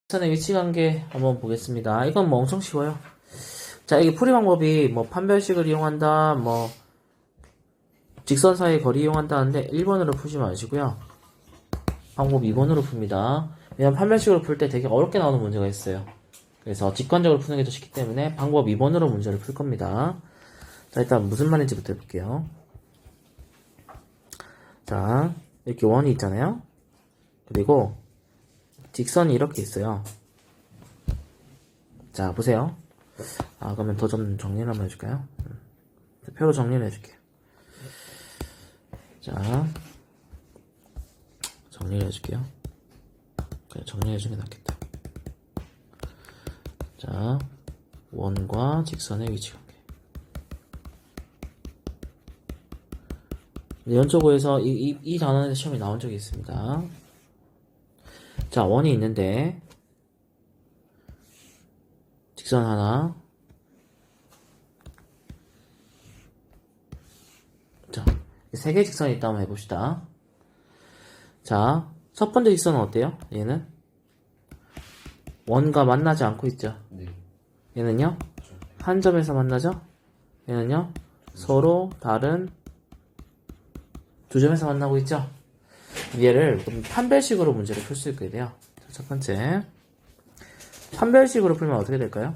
직선의 위치관계 한번 보겠습니다. 이건 뭐 엄청 쉬워요. 자, 이게 풀이 방법이 뭐 판별식을 이용한다, 뭐 직선 사이의 거리 이용한다 하는데 1번으로 푸지 마시고요. 방법 2번으로 풉니다. 왜냐면 판별식으로 풀 때 되게 어렵게 나오는 문제가 있어요. 그래서 직관적으로 푸는 게 더 쉽기 때문에 방법 2번으로 문제를 풀 겁니다. 자, 일단 무슨 말인지부터 해볼게요. 자, 이렇게 원이 있잖아요. 그리고 직선이 이렇게 있어요. 자, 보세요. 그러면 더 좀 정리를 한번 해줄까요? 표로 정리를 해줄게요. 자, 정리를 해줄게요. 그래, 정리해주는 게 낫겠다. 자, 원과 직선의 위치관계. 연초고에서 이 단원에서 시험이 나온 적이 있습니다. 자, 원이 있는데 직선 하나. 자, 세 개의 직선이 있다 한번 해봅시다. 자, 첫 번째 직선은 어때요? 얘는 원과 만나지 않고 있죠. 네. 얘는요 한 점에서 만나죠. 얘는요 서로 다른 두 점에서 만나고 있죠. 얘를 판별식으로 문제를 풀 수 있게 돼요. 자, 첫 번째 판별식으로 풀면 어떻게 될까요?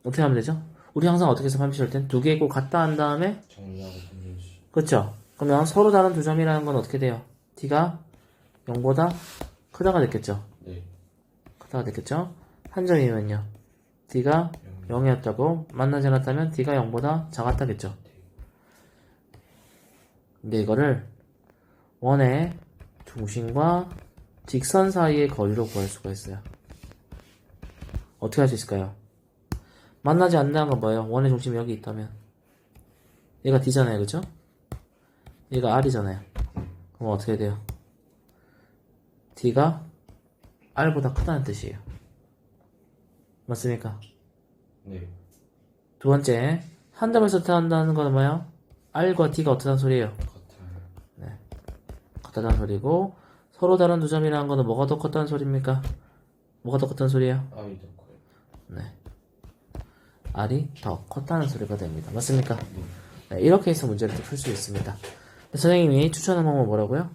어떻게 하면 되죠? 우리 항상 어떻게 해서 판별식 할 땐 두 개 있고 같다 한 다음에 정리하고 정리해주시. 그렇죠? 그러면 서로 다른 두 점이라는 건 어떻게 돼요? D가 0보다 크다가 됐겠죠? 네. 크다가 됐겠죠? 한 점이면요 D가 0이었다고 만나지 않았다면 D가 0보다 작았다겠죠? 근데 이거를 원의 중심과 직선 사이의 거리로 구할 수가 있어요. 어떻게 할 수 있을까요? 만나지 않는다는 건 뭐예요? 원의 중심이 여기 있다면 얘가 D잖아요, 그죠? 얘가 R이잖아요. 그럼 어떻게 돼요? D가 R보다 크다는 뜻이에요. 맞습니까? 네. 두 번째, 한 점에서 태어난다는 건 뭐예요? R과 D가 어떠한 소리예요? 같은. 같다는 소리고, 서로 다른 두 점이라는 거는 뭐가 더 컸다는 소리입니까? 뭐가 더 컸다는 소리예요? 아이 더 커요. 네. R이 더 컸다는 소리가 됩니다. 맞습니까? 네, 이렇게 해서 문제를 풀 수 있습니다. 선생님이 추천한 방법은 뭐라고요?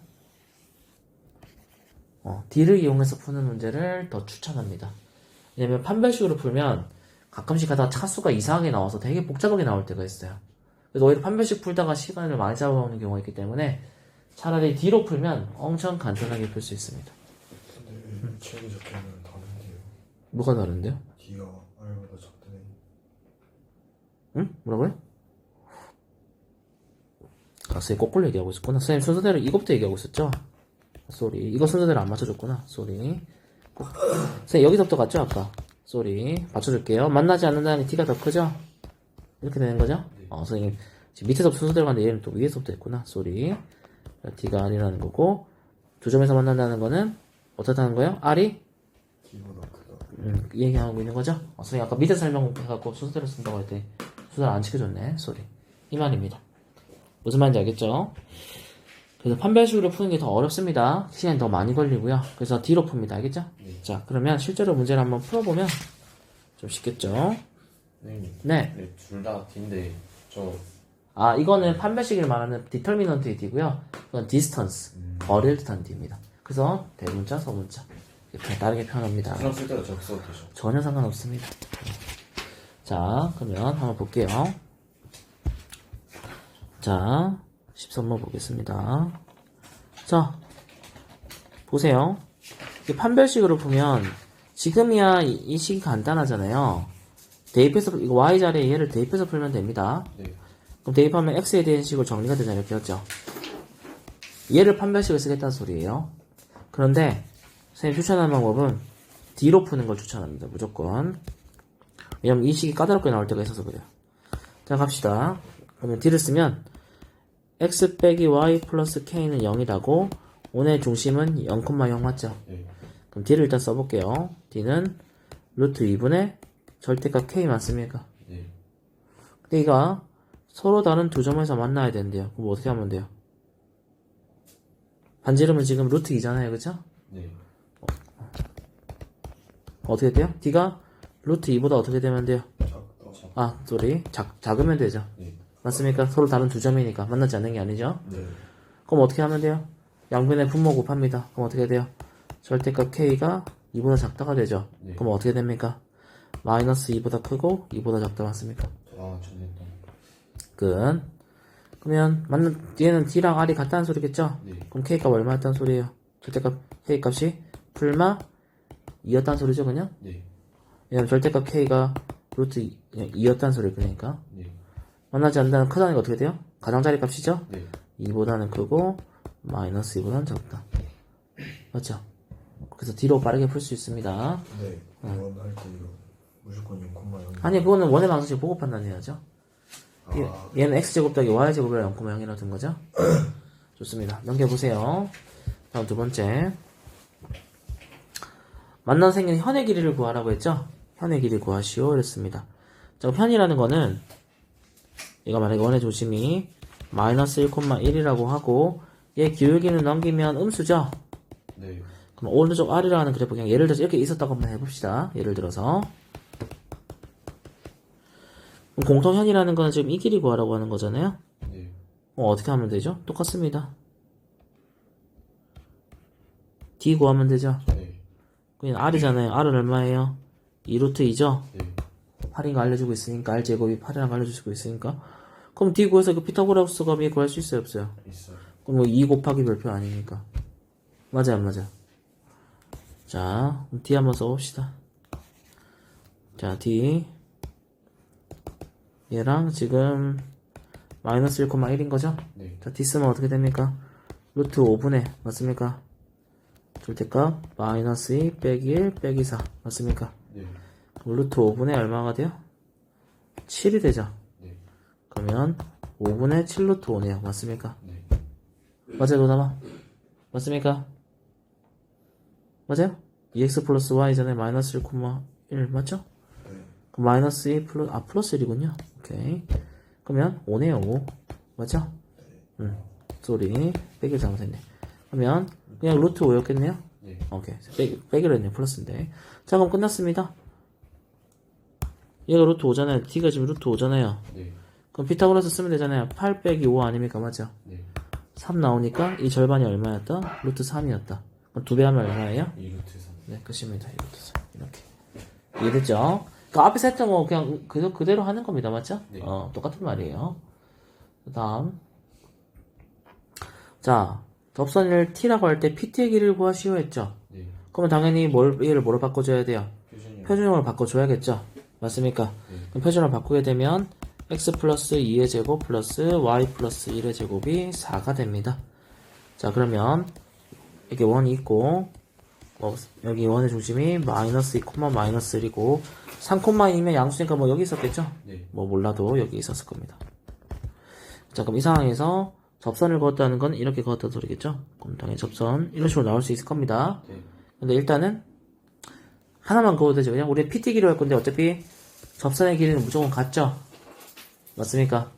D를 이용해서 푸는 문제를 더 추천합니다. 왜냐면 판별식으로 풀면 가끔씩 하다가 차수가 이상하게 나와서 되게 복잡하게 나올 때가 있어요. 그래서 오히려 판별식 풀다가 시간을 많이 잡아먹는 경우가 있기 때문에 차라리 D로 풀면 엄청 간단하게 풀 수 있습니다. 근데 책에 적혀있는 다른데요. 뭐가 다른데요? D가 R보다 작다네. 응? 뭐라고요? 선생님 거꾸로 얘기하고 있었구나. 선생님 순서대로 이것부터 얘기하고 있었죠? 쏘리. 이거 순서대로 안 맞춰줬구나. 쏘리. 선생님 여기서부터 갔죠 아까? 쏘리. 맞춰줄게요. 만나지 않는다는 D가 더 크죠? 이렇게 되는 거죠? 선생님 지금 밑에서부터 순서대로 갔는데 얘는 또 위에서부터 했구나. 쏘리. D가 R이라는 거고 두 점에서 만난다는 거는 어떻다는 거예요? R이? D보다 크다. 얘기하고 있는 거죠? 선생님 아까 밑에 설명해갖고 순서대로 쓴다고 할 때 순서를 안 지켜줬네. 쏘리. 이 말입니다. 무슨 말인지 알겠죠? 그래서 판별식으로 푸는 게 더 어렵습니다. 시간이 더 많이 걸리고요. 그래서 D로 풉니다. 알겠죠? 네. 자, 그러면 실제로 문제를 한번 풀어보면 좀 쉽겠죠? 네. 네. 네, 둘 다 D인데 저 이거는 판별식을 말하는 디터미넌트의 D고요. 이건 distance, 거리를 뜻하는 D입니다. 그래서 대문자, 소문자 이렇게 다르게 표현합니다. 그럼 쓸 때도 저기 써도 되죠. 전혀 상관없습니다. 자, 그러면 한번 볼게요. 자, 13번 보겠습니다. 자, 보세요. 이 판별식으로 보면 지금이야 이 식이 간단하잖아요. 대입해서 이거 y자리에 얘를 대입해서 풀면 됩니다. 네. 그럼 대입하면 x에 대한 식으로 정리가 되잖아요. 이렇게 했죠. 얘를 판별식을 쓰겠다는 소리예요. 그런데 선생님 추천하는 방법은 D로 푸는 걸 추천합니다. 무조건. 왜냐면 이 식이 까다롭게 나올 때가 있어서 그래요. 자, 갑시다. 그러면 D를 쓰면 x 빼기 y 플러스 k는 0이라고 원의 중심은 0,0 맞죠? 네. 그럼 D를 일단 써볼게요. D는 루트 2분의 절대값 k 맞습니까? 네. 근데 이가 서로 다른 두 점에서 만나야 된대요. 그럼 어떻게 하면 돼요? 반지름은 지금 루트 2잖아요. 그죠? 네. 어떻게 돼요? D가 루트 2보다 어떻게 되면 돼요? 아, 쏘리. 작으면 되죠. 네. 맞습니까? 서로 다른 두 점이니까 만나지 않는 게 아니죠. 네. 그럼 어떻게 하면 돼요? 양변의 분모 곱합니다. 그럼 어떻게 돼요? 절대값 K가 2보다 작다가 되죠. 네. 그럼 어떻게 됩니까? 마이너스 2보다 크고 2보다 작다 맞습니까? 아, 전했다. 끝. 그러면 얘는 D랑 R이 같다는 소리겠죠? 네. 그럼 K값 얼마였다는 소리예요? 절대값 K값이 풀마 2였다는 소리죠 그냥? 네. 왜냐면 절대값 K가 루트 2였다는 소리 그러니까 네. 만나지 않는다는 크다는 게 어떻게 돼요? 가장자리 값이죠? 네. 2보다는 크고 마이너스 2보다는 작다 맞죠? 그래서 D로 빠르게 풀 수 있습니다. 네. 원할 때 이거 무조건 0,0. 아니 그거는 원의 방정식 보고 판단해야죠. 아, 얘는 x제곱 더하기 y제곱이라 0,0이라고 된 거죠? 좋습니다. 넘겨보세요. 다음 두 번째. 만난 생긴 현의 길이를 구하라고 했죠? 현의 길이 구하시오. 이랬습니다. 자, 현이라는 거는, 얘가 만약에 원의 조심이 마이너스 1,1이라고 하고, 얘 기울기는 넘기면 음수죠? 네. 그럼 오른쪽 R이라고 하는 그래프 그냥 예를 들어서 이렇게 있었다고 한번 해봅시다. 예를 들어서. 그럼 공통현이라는 거는 지금 이 길이 구하라고 하는 거잖아요? 네. 어떻게 하면 되죠? 똑같습니다. D 구하면 되죠? 네. 그냥 R이잖아요. R은 얼마예요? 2루트 2죠? 네. 8인 거 알려주고 있으니까 R제곱이 8이라는 거 알려주고 있으니까 그럼 D 구해서 그 피타고라스 범위 구할 수 있어요? 없어요? 있어요. 그럼 뭐 2 곱하기 별표 아니니까 맞아요? 안 맞아요? 자 그럼 D 한번 써봅시다. 자 D 얘랑 지금 마이너스 1,1인 거죠? 네. 자 D 쓰면 어떻게 됩니까? 루트 5분의 맞습니까? 절대값 마이너스 2 빼기 1 빼기 4 맞습니까? 네. 그럼 루트 5분의 얼마가 돼요? 7이 되죠? 네. 그러면 5분의 7 루트 5네요 맞습니까? 네. 맞아요 노담아? 맞습니까? 맞아요? 2x 플러스 y전에 마이너스 1,1 맞죠? 그럼 마이너스 2 플러스 1이군요 오케이 그러면 5네요 5 맞죠? 쏘리 빼기를 잘못했네 그러면 그냥 루트 5였겠네요? 네. 오케이 빼기로 했네요 플러스인데 자 그럼 끝났습니다. 얘가 루트 5잖아요. D가 지금 루트 5잖아요. 네. 그럼 피타고라스 쓰면 되잖아요. 8 빼기 5 아닙니까? 맞죠? 네. 3 나오니까 이 절반이 얼마였다? 루트 3이었다. 그럼 2배 하면 얼마예요? 2루트 3. 네, 끝입니다. 이루트 3. 이렇게. 이해됐죠? 그 앞에서 했던 거 그냥 그대로 하는 겁니다. 맞죠? 네. 똑같은 말이에요. 그 다음. 자, 접선을 T라고 할 때 PT의 길이를 구하시오 했죠? 네. 그러면 당연히 얘를 뭐로 바꿔줘야 돼요? 표준이. 표준형으로 바꿔줘야겠죠? 맞습니까? 네. 그럼 표준형을 바꾸게 되면 x 플러스 2의 제곱 플러스 y 플러스 1의 제곱이 4가 됩니다. 자 그러면 이렇게 원이 있고 여기 원의 중심이 마이너스 2, 마이너스 1이고 3,2면 양수니까 뭐 여기 있었겠죠? 네. 뭐 몰라도 여기 있었을 겁니다. 자 그럼 이 상황에서 접선을 그었다는 건 이렇게 그었다는 소리겠죠? 그럼 당연히 접선 이런 식으로 나올 수 있을 겁니다. 네. 근데 일단은 하나만 그어도 되죠. 그냥 우리 PT 길이로 할 건데 어차피 접선의 길이는 무조건 같죠? 맞습니까?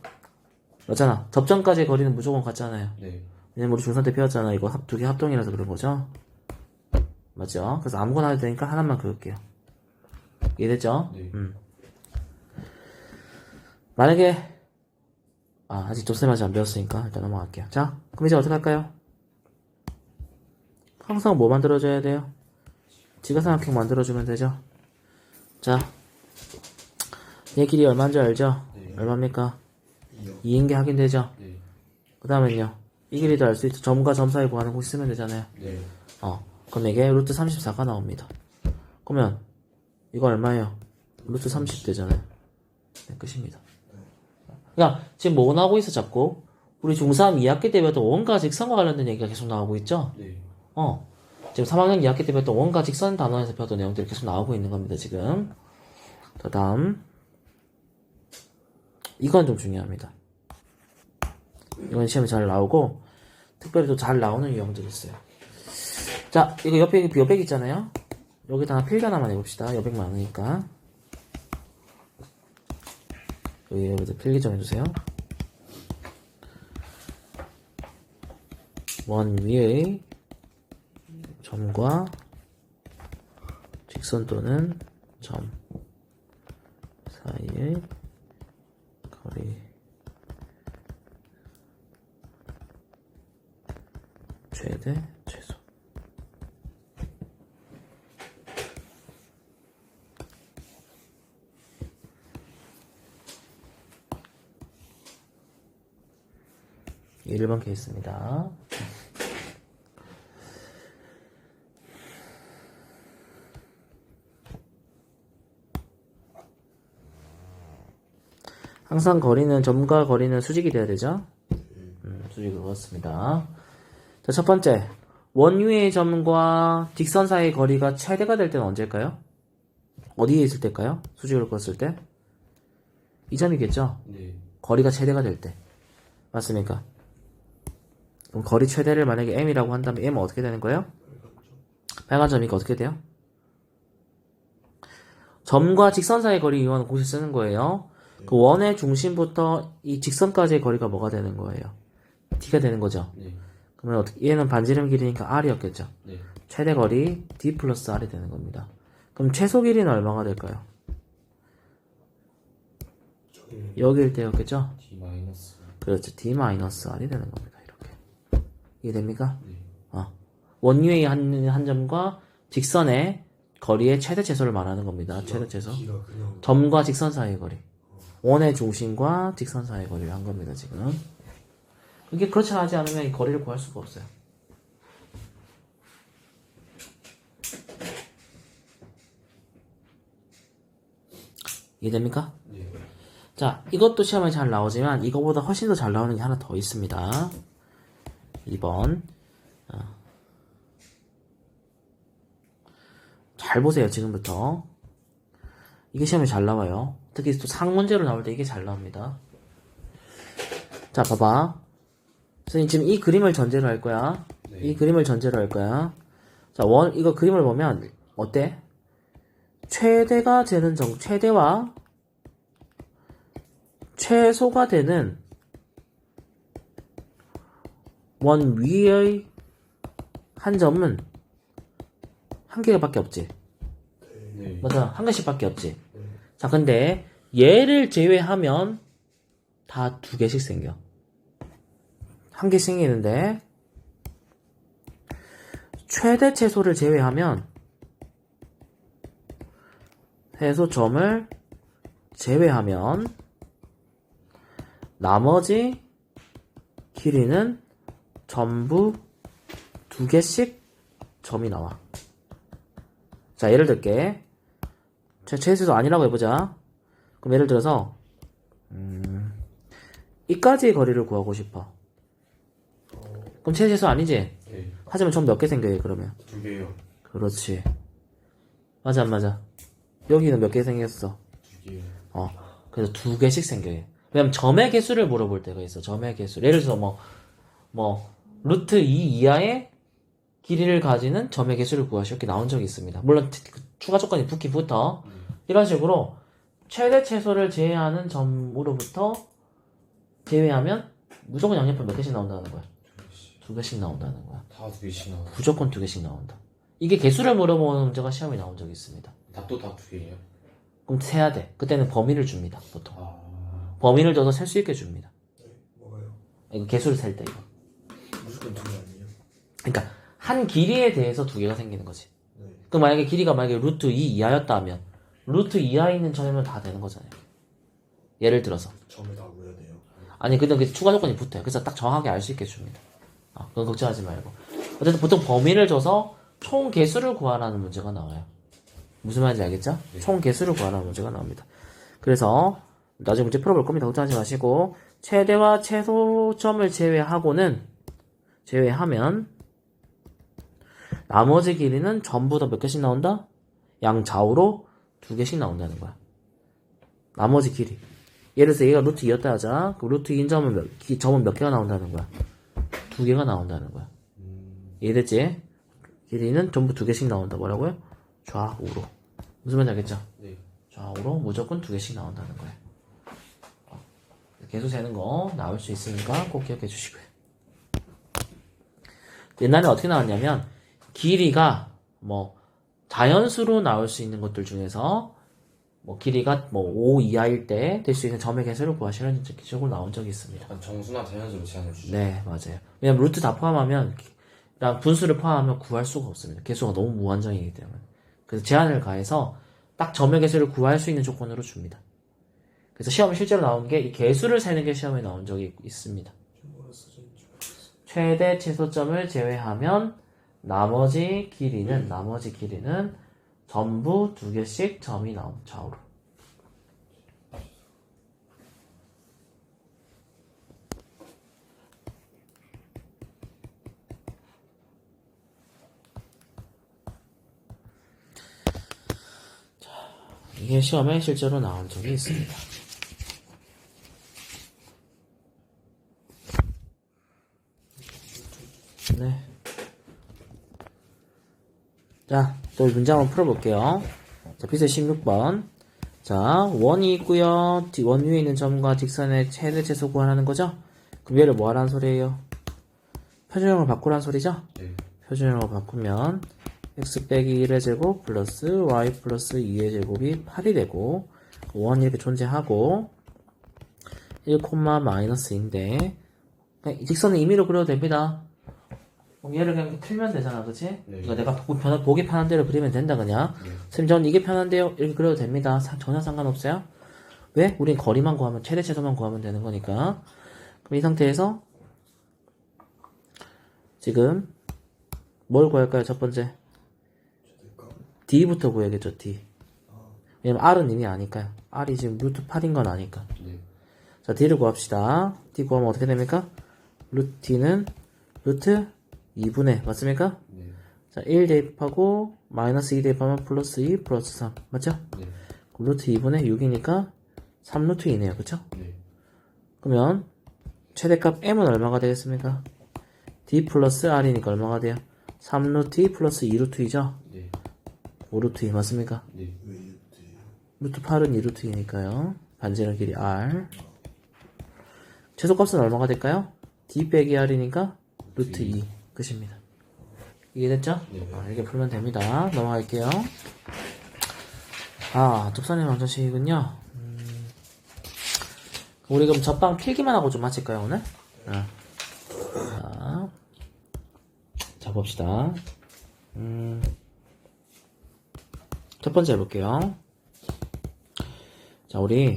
맞잖아. 접점까지의 거리는 무조건 같잖아요. 네. 왜냐면 우리 중3 때 배웠잖아. 이거 두 개 합동이라서 그런 거죠? 맞죠? 그래서 아무거나 해도 되니까 하나만 그을게요. 이해됐죠? 네. 만약에 아직 조쌤 아직 안 배웠으니까 일단 넘어갈게요. 자, 그럼 이제 어떻게 할까요? 항상 뭐 만들어줘야 돼요? 지가삼각형 만들어주면 되죠? 자, 얘 길이 얼마인지 알죠? 네. 얼마입니까? 2요. 2인 게 확인되죠? 네. 그 다음엔요. 이 길이도 알 수 있죠. 점과 점 사이 구하는 거 쓰면 되잖아요. 네. 그럼 이게 루트 34가 나옵니다. 그러면 이거 얼마예요? 루트 30 되잖아요. 네, 끝입니다. 그러니까 지금 뭐 나오고 있어 자꾸? 우리 중3 2학기 때 배웠던 원과 직선과 관련된 얘기가 계속 나오고 있죠? 네. 지금 3학년 2학기 때 배웠던 원과 직선 단원에서 배웠던 내용들이 계속 나오고 있는 겁니다, 지금. 그 다음. 이건 좀 중요합니다. 이건 시험에 잘 나오고, 특별히 또 잘 나오는 유형들이 있어요. 자, 이거 옆에 여백 있잖아요? 여기다가 필기 하나만 해봅시다. 여백 많으니까. 여기다 필기 좀 해주세요. 원 위의 점과 직선 또는 점 사이의 거리 최대 최소. 이 1번 케이스입니다. 항상 거리는 점과 거리는 수직이 돼야 되죠? 수직으로 그렇습니다. 자, 첫 번째. 원위의 점과 직선 사이의 거리가 최대가 될 때는 언제일까요? 어디에 있을 때일까요? 수직으로 그었을 때? 이 점이겠죠? 네. 거리가 최대가 될 때. 맞습니까? 그럼 거리 최대를 만약에 m이라고 한다면 m은 어떻게 되는 거예요? 빨간 점이니까 어떻게 돼요? 점과 직선 사이의 거리 이용하는 공식 쓰는 거예요. 그 원의 중심부터 이 직선까지의 거리가 뭐가 되는 거예요? d가 되는 거죠. 네. 그러면 어떻게, 얘는 반지름 길이니까 r이었겠죠. 네. 최대 거리 d 플러스 r이 되는 겁니다. 그럼 최소 길이는 얼마가 될까요? 여기일 때였겠죠? D 마이너스. 그렇죠. d 마이너스 r이 되는 겁니다. 이렇게. 이해됩니까? 네. 원위의 한 점과 직선의 거리의 최대 최소를 말하는 겁니다. 최대 최소. D가 그냥 점과 직선 사이의 거리. 원의 중심과 직선 사이의 거리를 한 겁니다, 지금. 이게 그렇지 하지 않으면 이 거리를 구할 수가 없어요. 이해됩니까? 네. 자, 이것도 시험에 잘 나오지만 이거보다 훨씬 더 잘 나오는 게 하나 더 있습니다. 2번. 잘 보세요, 지금부터. 이게 시험에 잘 나와요. 특히 또 상문제로 나올 때 이게 잘 나옵니다. 자, 봐봐. 선생님 지금 이 그림을 전제로 할 거야. 네. 이 그림을 전제로 할 거야. 자, 이거 그림을 보면 어때? 최대가 되는 최대와 최소가 되는 원 위의 한 점은 한 개밖에 없지. 네. 맞아, 한 개씩밖에 없지. 자, 근데 얘를 제외하면 다 두 개씩 생겨. 한 개 생기는데 최대 최소를 제외하면 해소 점을 제외하면 나머지 길이는 전부 두 개씩 점이 나와. 자, 예를 들게. 최대도 아니라고 해보자. 그럼 예를 들어서 이까지의 거리를 구하고 싶어. 그럼 최대도 아니지? 네. 하지만 점 몇 개 생겨요, 그러면? 2개요. 그렇지. 맞아, 안 맞아? 여기는 몇 개 생겼어? 2개요. 그래서 두 개씩 생겨요. 왜냐면 점의 개수를 물어볼 때가 있어. 점의 개수. 예를 들어서 루트 2 이하의 길이를 가지는 점의 개수를 구하시오. 이렇게 나온 적이 있습니다. 물론 추가 조건이 붙긴 붙어. 이런 식으로 최대 최소를 제외하는 점으로부터 제외하면 무조건 양옆으로 몇 개씩 나온다는 거야. 두 개씩 나온다는 거야. 다 2개씩 나와요. 무조건 두 개씩 나온다. 이게 개수를 물어보는 문제가 시험에 나온 적이 있습니다. 답도 다 2개예요. 그럼 세야 돼. 그때는 범위를 줍니다. 보통. 범위를 범위를 줘서 셀 수 있게 줍니다. 뭐가요? 이거 개수를 셀 때 이거. 무조건 2개 아니에요? 그러니까 한 길이에 대해서 두 개가 생기는 거지. 네. 그럼 만약에 길이가 루트 2 이하였다 하면 루트 이하에 있는 점이면 다 되는 거잖아요. 예를 들어서. 점을 다 구해야 돼요. 아니 근데 그 추가 조건이 붙어요. 그래서 딱 정확하게 알 수 있게 줍니다. 그건 걱정하지 말고. 어쨌든 보통 범위를 줘서 총 개수를 구하라는 문제가 나와요. 무슨 말인지 알겠죠? 네. 총 개수를 구하라는 문제가 나옵니다. 그래서 나중에 문제 풀어볼 겁니다. 걱정하지 마시고 최대와 최소점을 제외하면 나머지 길이는 전부 다 몇 개씩 나온다? 양좌우로 두 개씩 나온다는 거야. 나머지 길이. 예를 들어서 얘가 루트 2였다 하자. 그 루트 2인 점은 몇 개가 나온다는 거야? 두 개가 나온다는 거야. 이해됐지? 길이는 전부 두 개씩 나온다. 뭐라고요? 좌우로. 무슨 말인지 알겠죠? 네. 좌우로 무조건 두 개씩 나온다는 거예요. 개수 세는 거 나올 수 있으니까 꼭 기억해 주시고요. 옛날에 어떻게 나왔냐면 길이가 뭐 자연수로 나올 수 있는 것들 중에서 뭐 길이가 뭐 5 이하일 때 될 수 있는 점의 개수를 구하시라는 기적으로 나온 적이 있습니다. 약간 정수나 자연수로 제한을 주죠. 네, 맞아요. 왜냐면 루트 다 포함하면 랑 분수를 포함하면 구할 수가 없습니다. 개수가 너무 무한정이기 때문에. 그래서 제한을 가해서 딱 점의 개수를 구할 수 있는 조건으로 줍니다. 그래서 시험에 실제로 나온 게 이 개수를 세는 게 시험에 나온 적이 있습니다. 최대 최소점을 제외하면 나머지 길이는 전부 2개씩 점이 나온 좌우로. 이게 시험에 실제로 나온 적이 있습니다. 네. 자, 또 문제 한번 풀어볼게요. 자, 피서 16번. 자, 원이 있고요. 원 위에 있는 점과 직선의 최대 최소 구하라는 거죠? 그럼 얘를 뭐 하라는 소리예요? 표준형을 바꾸라는 소리죠? 네. 표준형으로 바꾸면 x 빼기 1의 제곱 플러스 y 플러스 2의 제곱이 8이 되고 원이 이렇게 존재하고 1, 마이너스인데 이 직선은 임의로 그려도 됩니다. 그럼 얘를 그냥 이렇게 틀면 되잖아, 그치? 네. 그러니까 내가 보기 편한 대로 그리면 된다, 그냥. 네. 선생님, 저는 이게 편한데요? 이렇게 그려도 됩니다. 전혀 상관없어요. 왜? 우린 거리만 구하면, 최대 최소만 구하면 되는 거니까. 그럼 이 상태에서 지금 뭘 구할까요? 첫 번째 D부터 구해야겠죠. D. 왜냐면 R은 이미 아니까요. R이 지금 루트 8인 건 아니까. 네. 자, D를 구합시다. D 구하면 어떻게 됩니까? 루트 D는 루트 2분의 맞습니까? 네. 자, 1 대입하고 마이너스 2 대입하면 플러스 2 플러스 3 맞죠? 네. 그럼 루트 2분의 6이니까 3루트 2네요. 그쵸? 네. 그러면 최대값 m은 얼마가 되겠습니까? D 플러스 R이니까 얼마가 돼요? 3루트 2 플러스 2루트 2죠? 네. 5루트 2 맞습니까? 네. 루트 8은 2루트 2니까요. 반지름 길이 R. 최소값은 얼마가 될까요? D 빼기 R이니까 루트 2 끝입니다. 이해됐죠? 네. 이렇게 풀면 됩니다. 넘어갈게요. 접선의 방정식이군요. 우리 그럼 접방 필기만 하고 좀 마칠까요, 오늘? 자, 봅시다. 첫 번째 해볼게요. 자, 우리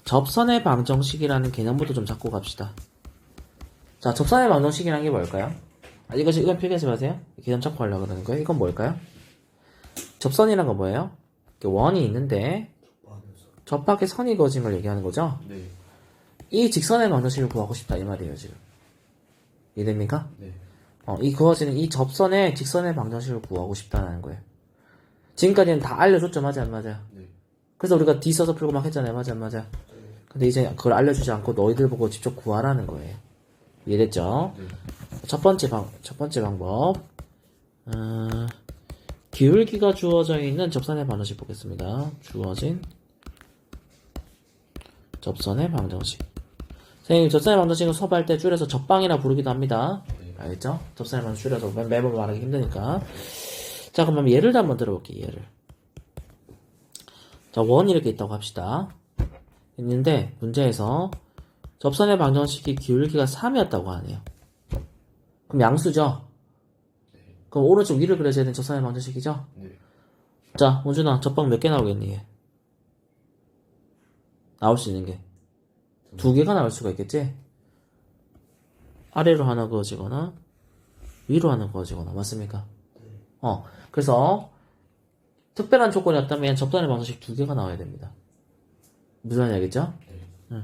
접선의 방정식이라는 개념부터 좀 잡고 갑시다. 자, 접선의 방정식이라는 게 뭘까요? 이건 필기하지 마세요. 개념 잡고 하려고 그러는 거예요. 이건 뭘까요? 접선이란 건 뭐예요? 원이 있는데 접합의 선이 그어진 걸 얘기하는 거죠? 네. 이 직선의 방정식을 구하고 싶다 이 말이에요, 지금. 이해됩니까? 네. 이 그어지는 이 접선의 직선의 방정식을 구하고 싶다는 거예요. 지금까지는 다 알려줬죠, 맞아요, 안 맞아요? 네. 그래서 우리가 D 써서 풀고 막 했잖아요, 맞아요, 안 맞아요? 근데 이제 그걸 알려주지 않고 너희들 보고 직접 구하라는 거예요. 이해됐죠? 네. 첫 번째 방법. 기울기가 주어져 있는 접선의 방정식 보겠습니다. 주어진 접선의 방정식. 선생님, 접선의 방정식은 수업할 때 줄여서 접방이라 부르기도 합니다. 네. 알겠죠? 접선의 방정식 줄여서 매번 말하기 힘드니까. 자, 그럼 예를 한번 들어볼게요, 예를. 자, 원이 이렇게 있다고 합시다. 있는데, 문제에서 접선의 방정식이 기울기가 3이었다고 하네요. 그럼 양수죠? 그럼 오른쪽 위를 그려줘야 되는 접선의 방정식이죠? 네. 자, 원준아, 접방 몇 개 나오겠니? 얘? 나올 수 있는 게 2개가 나올 수가 있겠지? 아래로 하나 그어지거나 위로 하나 그어지거나 맞습니까? 그래서 특별한 조건이 없다면 접선의 방정식 2개가 나와야 됩니다. 무슨 말인지 알겠죠? 네.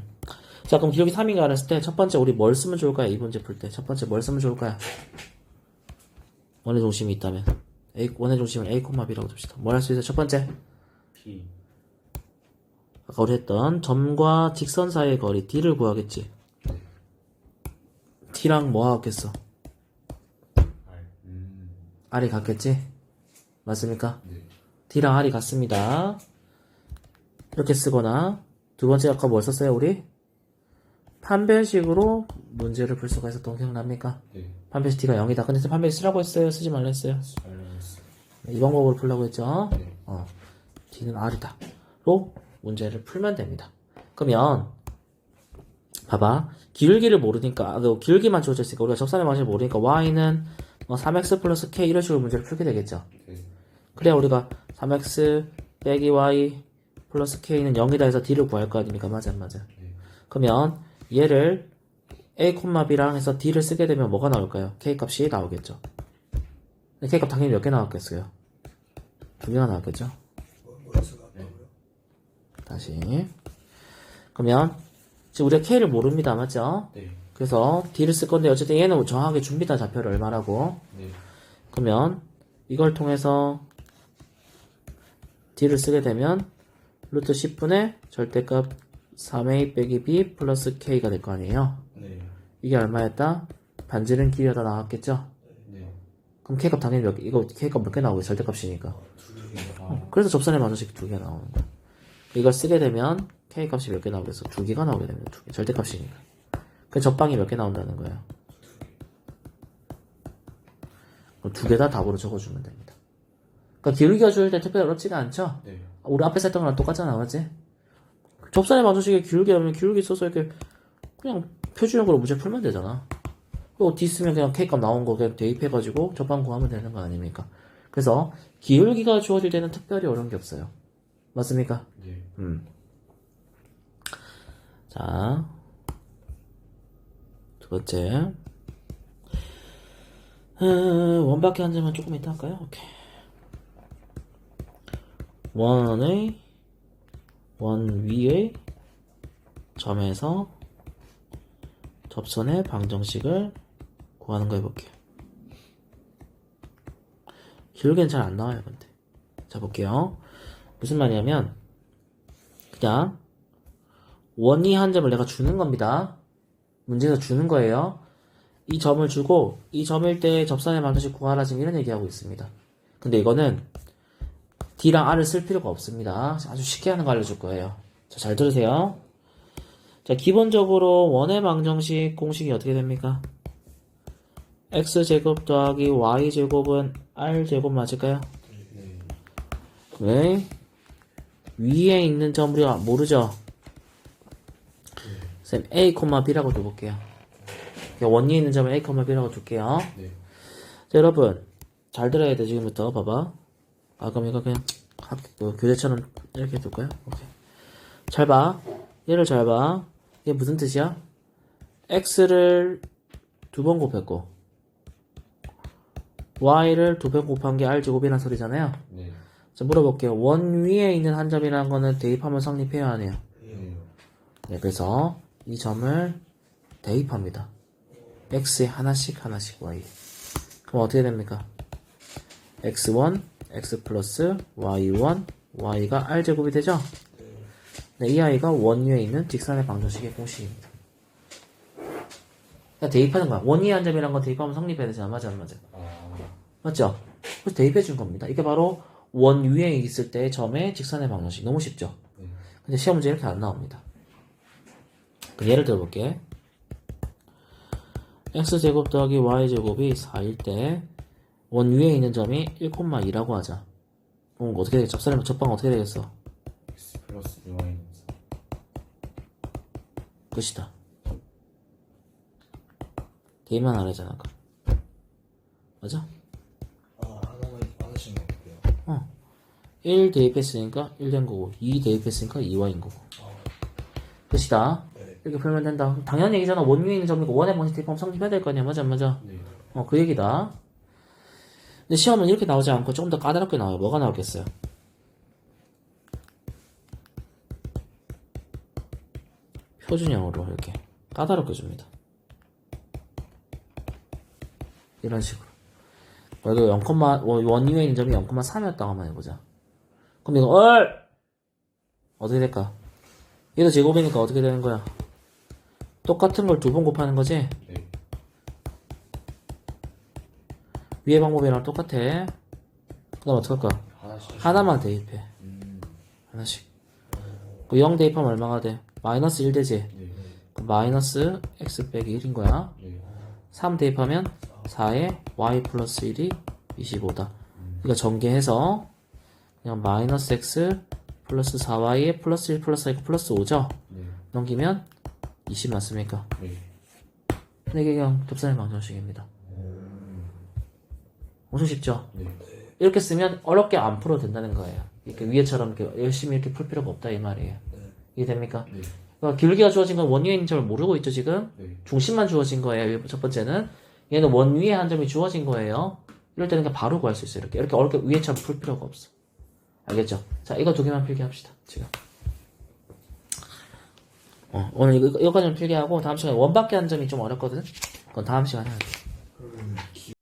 자, 그럼 기울기 3인가 그랬을 때 첫 번째 우리 뭘 쓰면 좋을까요? 이 문제 풀 때 첫 번째 뭘 쓰면 좋을까요? 원의 중심이 있다면 원의 중심은 A, B라고 둡시다. 뭘 할 수 있어요? 첫 번째 P. 아까 우리 했던 점과 직선 사이의 거리 D를 구하겠지. 네. T랑 뭐 하겠어? R. R이 같겠지? 맞습니까? 네. D랑 R이 같습니다. 이렇게 쓰거나 두 번째 아까 뭘 썼어요 우리? 판별식으로 문제를 풀 수가 있었던 거 기억납니까? 네. 판별식 D가 0이다. 근데 판별식 쓰라고 했어요? 쓰지 말라 했어요? 알겠어. 이 방법으로 풀라고 했죠? 네. D는 R이다. 로 문제를 풀면 됩니다. 그러면 봐봐. 기울기를 모르니까 기울기만 주어져 있으니까 우리가 접선의 방식을 모르니까 Y는 3x 플러스 K 이런 식으로 문제를 풀게 되겠죠. 네. 그래야 우리가 3x 빼기 Y 플러스 K는 0이다 해서 D를 구할 거 아닙니까? 맞아. 네. 그러면 얘를 A, B랑 해서 D를 쓰게 되면 뭐가 나올까요? K 값이 나오겠죠. 근데 K 값 당연히 몇 개 나왔겠어요? 2개가 나왔겠죠? 뭐라서 나왔다고요? 다시. 그러면 지금 우리가 K를 모릅니다. 맞죠? 네. 그래서 D를 쓸 건데 어쨌든 얘는 정확하게 줍니다. 좌표를 얼마라고. 네. 그러면 이걸 통해서 D를 쓰게 되면 루트 10분의 절대값 3a 빼기 b 플러스 k가 될 거 아니에요. 네. 이게 얼마였다? 반지름 길이가 나왔겠죠? 네. 그럼 k값 당연히 몇 개, 이거 k값 몇 개 나오고 절대값이니까. 아. 그래서 접선의 만원씩 2개 나오는 거야. 이걸 쓰게 되면 k값이 몇 개 나오겠어? 2개가 나오게 됩니다. 2개. 절대값이니까. 그 접방이 몇 개 나온다는 거예요. 그럼 2개 다 답으로 적어주면 됩니다. 그러니까 기울기가 주어질 때 특별히 어렵지가 않죠? 네. 우리 앞에서 했던 거랑 똑같잖아, 맞지? 접선의 방정식에 기울기라면 기울기 써서 이렇게 그냥 표준형으로 문제 풀면 되잖아. 그리고 D 쓰면 그냥 K값 나온 거 그냥 대입해가지고 접방 구하면 되는 거 아닙니까? 그래서 기울기가 주어질 때는 특별히 어려운 게 없어요. 맞습니까? 네. 자, 두 번째. 원밖에 한 점만 조금 이따 할까요? 오케이. 원 위의 점에서 접선의 방정식을 구하는 거 해볼게요. 기울기는 잘 안 나와요, 근데. 자, 볼게요. 무슨 말이냐면, 그냥, 원이 한 점을 내가 주는 겁니다. 문제에서 주는 거예요. 이 점을 주고, 이 점일 때 접선의 방정식 구하라, 지금 이런 얘기하고 있습니다. 근데 이거는, D랑 R을 쓸 필요가 없습니다. 아주 쉽게 하는 거 알려줄 거예요. 자, 잘 들으세요. 자, 기본적으로 원의 방정식 공식이 어떻게 됩니까? x제곱 더하기 y제곱은 r제곱 맞을까요? 네. 위에 있는 점 우리가 모르죠? 쌤 a, b라고 둬볼게요. 원위에 있는 점을 a, b라고 둘게요. 네. 자, 여러분 잘 들어야 돼. 지금부터 봐봐. 그럼 이거 그냥 교재처럼 이렇게 둘까요? 오케이. 잘 봐. 얘를 잘 봐. 이게 무슨 뜻이야? x를 2번 곱했고 y를 2번 곱한 게 r제곱이란 소리잖아요. 네. 자, 물어볼게요. 원 위에 있는 한 점이라는 거는 대입하면 성립해야 하네요. 네, 그래서 이 점을 대입합니다. x에 하나씩 y. 그럼 어떻게 됩니까? x1, x 플러스 y1, y가 r제곱이 되죠? 네, 이 아이가 원 위에 있는 직선의 방정식의 공식입니다. 그냥 대입하는 거야. 원 위에 한 점이라는 건 대입하면 성립해야 되잖아. 맞아, 안 맞아? 맞죠? 그래서 대입해 준 겁니다. 이게 바로 원 위에 있을 때의 점의 직선의 방정식. 너무 쉽죠? 근데 시험 문제 이렇게 안 나옵니다. 그럼 예를 들어볼게. x제곱 더하기 y제곱이 4일 때 원 위에 있는 점이 1,2라고 하자. 그럼 어떻게 되겠어? 접방 어떻게 되겠어? x 플러스 y 끝이다. 대입만 안 하잖아. 맞아? 하나씩 넣을게요. 1 대입했으니까 1 된 거고 2 대입했으니까 2y인 거고 끝이다. 네. 이렇게 풀면 된다. 당연히 얘기잖아. 원 위에 있는 점이고 원의 방식 대입하면 성립해야 될 거 아니야. 맞아 안 맞아? 네. 그 얘기다. 근데 시험은 이렇게 나오지 않고 조금 더 까다롭게 나와요. 뭐가 나오겠어요? 표준형으로 이렇게 까다롭게 줍니다. 이런 식으로. 이거 0,1 위에 있는 점이 0,3이었다고 한번 해보자. 그럼 이거 어떻게 될까? 얘도 제곱이니까 어떻게 되는 거야? 똑같은 걸 2번 곱하는 거지? 네. 위의 방법이랑 똑같아. 그 다음 어떡할까? 하나만 대입해. 하나씩. 그 0 대입하면 얼마가 돼? 마이너스 1 되지? 네. 그럼 마이너스 x 빼기 1인 거야. 네. 3 대입하면 4에 y 플러스 1이 25다. 그러니까 전개해서 그냥 마이너스 x 플러스 4y에 플러스 1 플러스 4가 플러스 5죠? 네. 넘기면 20 맞습니까? 네. 근데 이게 그냥 겹살의 방정식입니다. 엄청 쉽죠? 네. 이렇게 쓰면 어렵게 안 풀어도 된다는 거예요. 이렇게 위에처럼 이렇게 열심히 이렇게 풀 필요가 없다 이 말이에요. 이해됩니까? 네. 그러니까 길기가 주어진 건 원위에 있는 점을 모르고 있죠 지금? 네. 중심만 주어진 거예요. 첫 번째는 얘는 원위에 한 점이 주어진 거예요. 이럴 때는 그냥 바로 구할 수 있어요. 이렇게 어렵게 위에처럼 풀 필요가 없어. 알겠죠? 자, 이거 두 개만 필기합시다. 지금. 오늘 이거까지는 필기하고 다음 시간에 원밖에 한 점이 좀 어렵거든. 그건 다음 시간에 할게요.